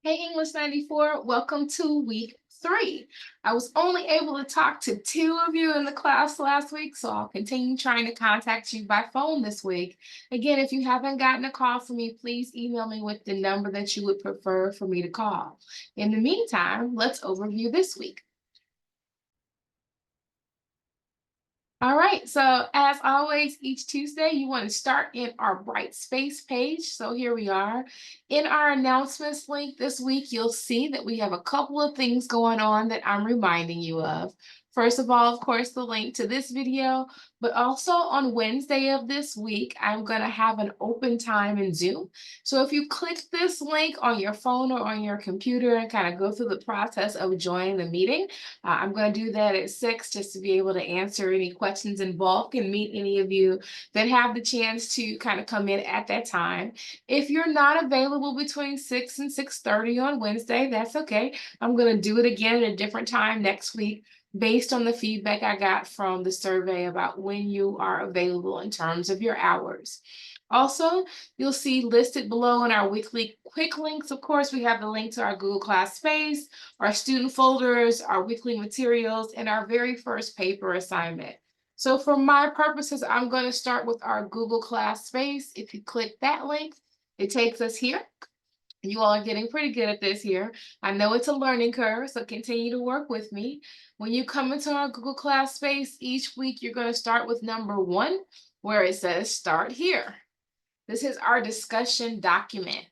Hey, English 94, welcome to week 3. I was only able to talk to 2 of you in the class last week, so I'll continue trying to contact you by phone this week. Again, if you haven't gotten a call from me, please email me with the number that you would prefer for me to call. In the meantime, let's overview this week. All right, so as always, each Tuesday, you want to start in our Bright Space page. So here we are. In our announcements link this week, you'll see that we have a couple of things going on that I'm reminding you of. First of all, of course, the link to this video, but also on Wednesday of this week, I'm going to have an open time in Zoom. So if you click this link on your phone or on your computer and kind of go through the process of joining the meeting, I'm going to do that at 6 just to be able to answer any questions in bulk and meet any of you that have the chance to kind of come in at that time. If you're not available between 6 and 6:30 on Wednesday, that's okay. I'm going to do it again at a different time next week based on the feedback I got from the survey about when you are available in terms of your hours. Also, you'll see listed below in our weekly quick links. Of course, we have the link to our Google Class Space, our student folders, our weekly materials, and our very first paper assignment. So for my purposes, I'm going to start with our Google Class Space. If you click that link, it takes us here. You all are getting pretty good at this here. I know it's a learning curve, so continue to work with me. When you come into our Google Class Space, each week you're going to start with number 1, where it says start here. This is our discussion document.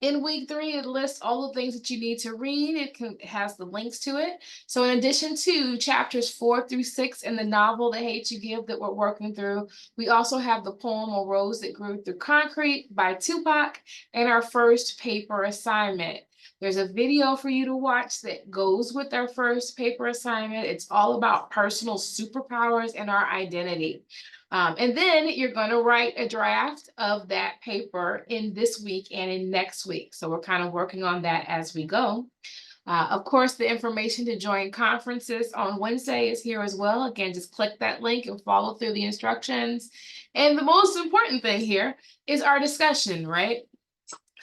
In week 3, it lists all the things that you need to read. It has the links to it. So in addition to chapters 4 through 6 in the novel, The Hate You Give, that we're working through, we also have the poem A Rose That Grew Through Concrete by Tupac and our first paper assignment. There's a video for you to watch that goes with our first paper assignment. It's all about personal superpowers and our identity. And then you're going to write a draft of that paper in this week and in next week. So we're kind of working on that as we go. Of course, the information to join conferences on Wednesday is here as well. Again, just click that link and follow through the instructions. And the most important thing here is our discussion, right?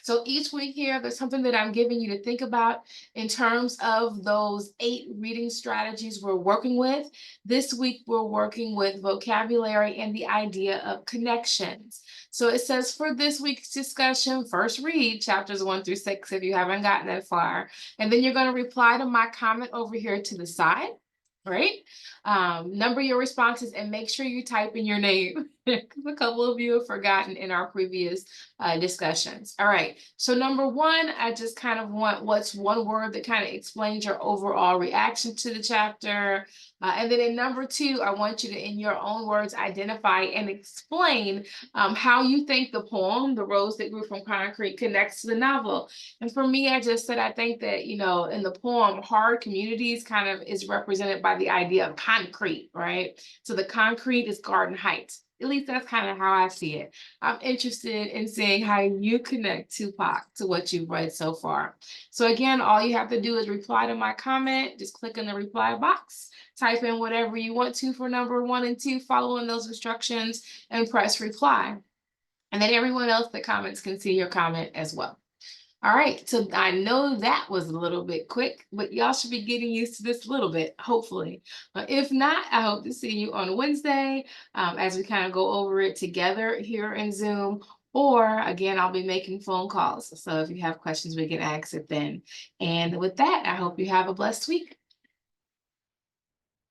So each week here, there's something that I'm giving you to think about in terms of those 8 reading strategies we're working with. This week, we're working with vocabulary and the idea of connections. So it says for this week's discussion, first read chapters 1 through 6 if you haven't gotten that far. And then you're going to reply to my comment over here to the side. Right? Number your responses and make sure you type in your name because a couple of you have forgotten in our previous discussions. All right. So number 1, I just kind of want what's one word that kind of explains your overall reaction to the chapter. And then in number 2, I want you to, in your own words, identify and explain how you think the poem, The Rose That Grew from Concrete, connects to the novel. And for me, I just said, I think that, in the poem, hard communities kind of is represented by the idea of concrete, right? So the concrete is Garden Heights. At least that's kind of how I see it. I'm interested in seeing how you connect Tupac to what you've read so far. So again, all you have to do is reply to my comment. Just click in the reply box, type in whatever you want to for number 1 and 2, following those instructions, and press reply. And then everyone else that comments can see your comment as well. All right, so I know that was a little bit quick, but y'all should be getting used to this a little bit, hopefully. If not, I hope to see you on Wednesday as we kind of go over it together here in Zoom. Or again, I'll be making phone calls. So if you have questions, we can ask it then. And with that, I hope you have a blessed week.